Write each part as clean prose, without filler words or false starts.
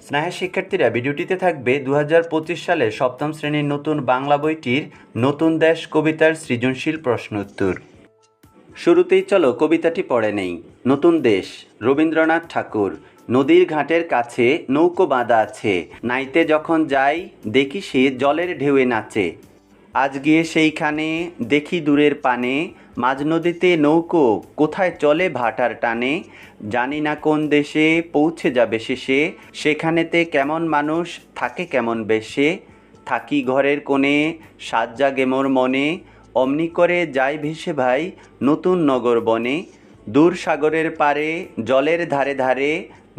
স্নেহের শিক্ষার্থীরা, ভিডিওটিতে থাকবে 2025 সালের সপ্তম শ্রেণীর নতুন বাংলা বইটির নতুন দেশ কবিতার সৃজনশীল প্রশ্ন উত্তর। শুরুতেই চলো কবিতাটি পড়ে নেই। নতুন দেশ, রবীন্দ্রনাথ ঠাকুর। নদীর ঘাটের কাছে নৌকো বাঁধা আছে, নাইতে যখন যাই দেখি সে জলের ঢেউয়ে নাচে। আজ গিয়ে সেইখানে দেখি দূরের পানে, মাঝ নদীতে নৌকো কোথায় চলে ভাটার টানে। জানি না কোন দেশে পৌঁছে যাবে শেষে, সেখানেতে কেমন মানুষ থাকে কেমন বেশে। থাকি ঘরের কোণে, সাজ জাগে মোর মনে, অমনি করে যাই ভেসে ভাই নতুন নগর বনে। দূর সাগরের পারে জলের ধারে ধারে,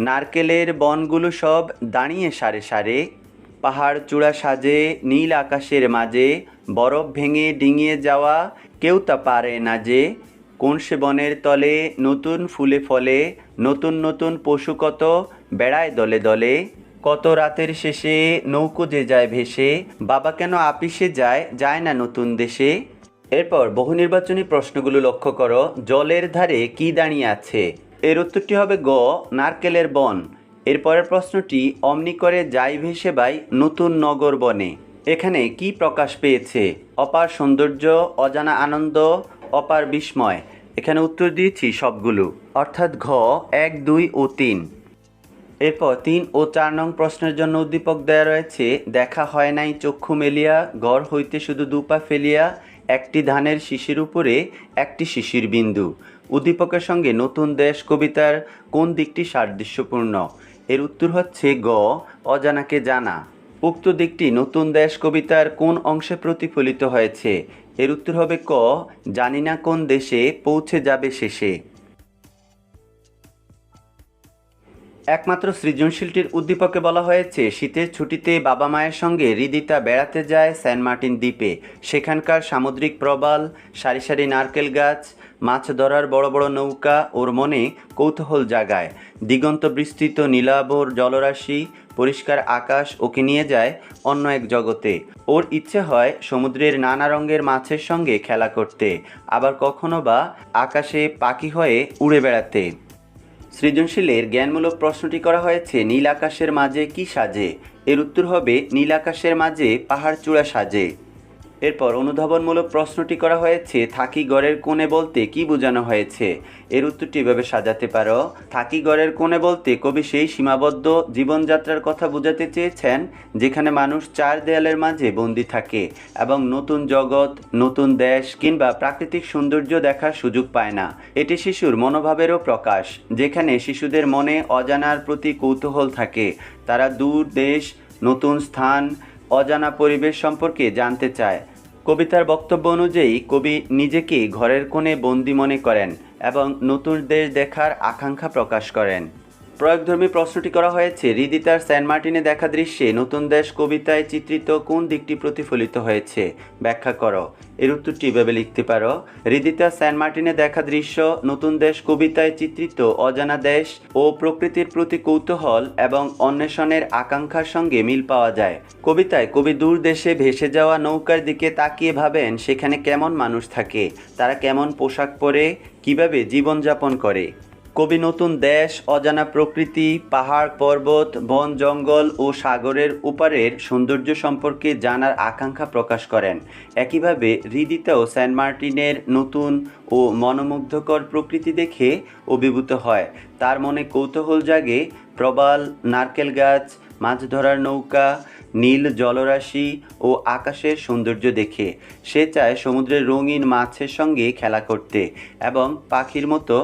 নারকেলের বনগুলো সব দাঁড়িয়ে সারে সারে। পাহাড় চূড়া সাজে নীল আকাশের মাঝে, বরফ ভেঙে ডিঙিয়ে যাওয়া কেউ তা পারে না যে। কোন সে বনের তলে নতুন ফুলে ফলে, নতুন নতুন পশু কত বেড়ায় দলে দলে। কত রাতের শেষে নৌকো যে যায় ভেসে, বাবা কেন আপিসে যায় যায় না নতুন দেশে। এরপর বহু নির্বাচনী প্রশ্নগুলো লক্ষ্য করো। জলের ধারে কি দাঁড়িয়ে আছে? এর উত্তরটি হবে গ, নারকেলের বন। এরপরের প্রশ্নটি, অমনি করে যাই ভেসে ভাই নতুন নগর বনে। এখানে কি প্রকাশ পেয়েছে? অপার সৌন্দর্য, অজানা আনন্দ, অপার বিস্ময়। এখানে উত্তর দিয়েছি সবগুলো, অর্থাৎ ঘ 1, 2 ও 3। এরপর 3 ও 4 নং প্রশ্নের জন্য উদ্দীপক দেয়া রয়েছে। দেখা হয় নাই চক্ষু মেলিয়া, ঘর হইতে শুধু দুপা ফেলিয়া, একটি ধানের শিশির উপরে একটি শিশির বিন্দু। উদ্দীপকের সঙ্গে নতুন দেশ কবিতার কোন দিকটি সাদৃশ্যপূর্ণ? এর উত্তর হচ্ছে গ, অজানাকে জানা। উক্ত দিকটি নতুন দেশ কবিতার কোন অংশে প্রতিফলিত হয়েছে? এর উত্তর হবে ক, জানি না কোন দেশে পৌঁছে যাবে শেষে। একমাত্র সৃজনশীলটির উদ্দীপকে বলা হয়েছে, শীতের ছুটিতে বাবা মায়ের সঙ্গে হৃদিতা বেড়াতে যায় সেন্ট মার্টিন দ্বীপে। সেখানকার সামুদ্রিক প্রবাল, সারি সারি নারকেল গাছ, মাছ ধরার বড় বড় নৌকা ওর মনে কৌতূহল জাগায়। দিগন্ত বিস্তৃত নীলাভর জলরাশি, পরিষ্কার আকাশ ওকে নিয়ে যায় অন্য এক জগতে। ওর ইচ্ছে হয় সমুদ্রের নানা রঙের মাছের সঙ্গে খেলা করতে, আবার কখনো বা আকাশে পাখি হয়ে উড়ে বেড়াতে। সৃজনশীলের জ্ঞানমূলক প্রশ্নটি করা হয়েছে, নীল আকাশের মাঝে কি সাজে? এর উত্তর হবে নীল আকাশের মাঝে পাহাড় চূড়া সাজে। এরপর অনুধাবনমূলক প্রশ্নটি করা হয়েছে, থাকি ঘরের কোণে বলতে কি বোঝানো হয়েছে? এর উত্তরটি এভাবে সাজাতে পারো। থাকি ঘরের কোণে বলতে কবি সেই সীমাবদ্ধ জীবনযাত্রার কথা বোঝাতে চেয়েছেন যেখানে মানুষ 4 দেয়ালের মাঝে বন্দী থাকে এবং নতুন জগৎ, নতুন দেশ কিংবা প্রাকৃতিক সৌন্দর্য দেখার সুযোগ পায় না। এটি শিশুর মনোভাবেরও প্রকাশ, যেখানে শিশুদের মনে অজানার প্রতি কৌতূহল থাকে। তারা দূর দেশ, নতুন স্থান, অজানা পরিবেশ সম্পর্কে জানতে চায়। কবিতার বক্তব্য অনুযায়ী কবি নিজেকে ঘরের কোণে বন্দি মনে করেন এবং নতুন দেশ দেখার আকাঙ্ক্ষা প্রকাশ করেন। প্রয়োগধর্মী প্রশ্নটি করা হয়েছে, হৃদিতার সেন্ট মার্টিনে দেখা দৃশ্যে নতুন দেশ কবিতায় চিত্রিত কোন দিকটি প্রতিফলিত হয়েছে? ব্যাখ্যা করো। এর উত্তরটি এভাবে লিখতে পারো। হৃদিতার সেন্ট মার্টিনে দেখা দৃশ্য নতুন দেশ কবিতায় চিত্রিত অজানা দেশ ও প্রকৃতির প্রতি কৌতূহল এবং অন্বেষণের আকাঙ্ক্ষার সঙ্গে মিল পাওয়া যায়। কবিতায় কবি দূর দেশে ভেসে যাওয়া নৌকার দিকে তাকিয়ে ভাবেন সেখানে কেমন মানুষ থাকে, তারা কেমন পোশাক পরে, কিভাবে জীবনযাপন করে। কবি নতুন দেশ, অজানা প্রকৃতি, পাহাড় পর্বত, বন জঙ্গল ও সাগরের ওপারের সৌন্দর্য সম্পর্কে জানার আকাঙ্ক্ষা প্রকাশ করেন। একইভাবে হৃদিতাও সেন্ট মার্টিনের নতুন ও মনোমুগ্ধকর প্রকৃতি দেখে অভিভূত হয়। তার মনে কৌতূহল জাগে প্রবাল, নারকেল গাছ, মাছ ধরার নৌকা, নীল জলরাশি ও আকাশের সৌন্দর্য দেখে। সে চায় সমুদ্রের রঙিন মাছের সঙ্গে খেলা করতে এবং পাখির মতো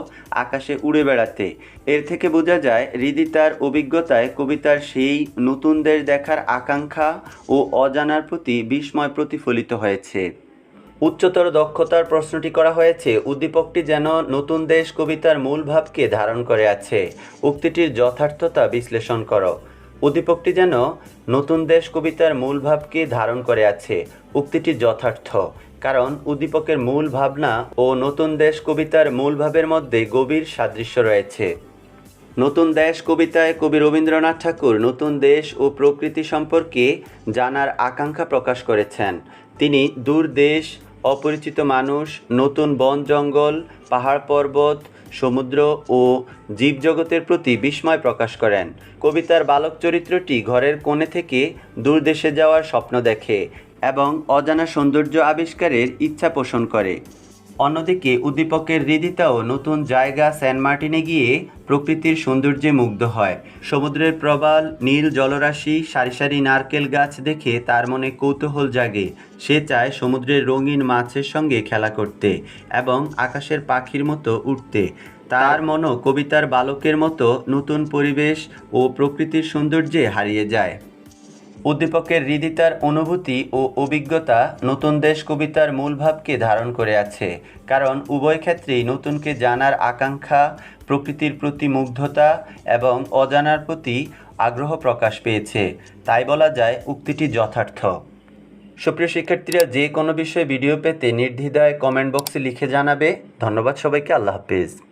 আকাশে উড়ে বেড়াতে। এর থেকে বোঝা যায় হৃদিতার অভিজ্ঞতায় কবিতার সেই নতুন দেশ দেখার আকাঙ্ক্ষা ও অজানার প্রতি বিস্ময় প্রতিফলিত হয়েছে। উচ্চতর দক্ষতার প্রশ্নটি করা হয়েছে, উদ্দীপকটি যেন নতুন দেশ কবিতার মূল ভাবকে ধারণ করে আছে। উক্তিটির যথার্থতা বিশ্লেষণ করো। উদ্দীপকটি যেন নতুন দেশ কবিতার মূল ভাবকে ধারণ করে আছে। উক্তিটি যথার্থ, কারণ উদ্দীপকের মূল ভাবনা ও নতুন দেশ কবিতার মূল ভাবের মধ্যে গভীর সাদৃশ্য রয়েছে। নতুন দেশ কবিতায় কবি রবীন্দ্রনাথ ঠাকুর নতুন দেশ ও প্রকৃতি সম্পর্কে জানার আকাঙ্ক্ষা প্রকাশ করেছেন। তিনি দূর দেশ, অপরিচিত মানুষ, নতুন বন জঙ্গল, পাহাড় পর্বত, সমুদ্র ও জীবজগতের প্রতি বিস্ময় প্রকাশ করেন। কবিতার বালক চরিত্রটি ঘরের কোণে থেকে দূর দেশে যাওয়ার স্বপ্ন দেখে এবং অজানা সৌন্দর্য আবিষ্কারের ইচ্ছা পোষণ করে। অন্যদিকে উদ্দীপকের হৃদিতাও নতুন জায়গা সেন্ট মার্টিনে গিয়ে প্রকৃতির সৌন্দর্যে মুগ্ধ হয়। সমুদ্রের প্রবাল, নীল জলরাশি, সারি সারি নারকেল গাছ দেখে তার মনে কৌতূহল জাগে। সে চায় সমুদ্রের রঙিন মাছের সঙ্গে খেলা করতে এবং আকাশের পাখির মতো উঠতে। তার মনও কবিতার বালকের মতো নতুন পরিবেশ ও প্রকৃতির সৌন্দর্যে হারিয়ে যায়। উদ্দীপকের হৃদিতার অনুভূতি ও অভিজ্ঞতা নতুন দেশ কবিতার মূল ভাবকে ধারণ করে আছে, কারণ উভয় ক্ষেত্রেই নতুনকে জানার আকাঙ্ক্ষা, প্রকৃতির প্রতি মুগ্ধতা এবং অজানার প্রতি আগ্রহ প্রকাশ পেয়েছে। তাই বলা যায় উক্তিটি যথার্থ। সুপ্রিয় শিক্ষার্থীরা, যে কোনো বিষয়ে ভিডিও পেতে নির্দ্বিধায় কমেন্ট বক্সে লিখে জানাবে। ধন্যবাদ সবাইকে। আল্লাহ হাফেজ।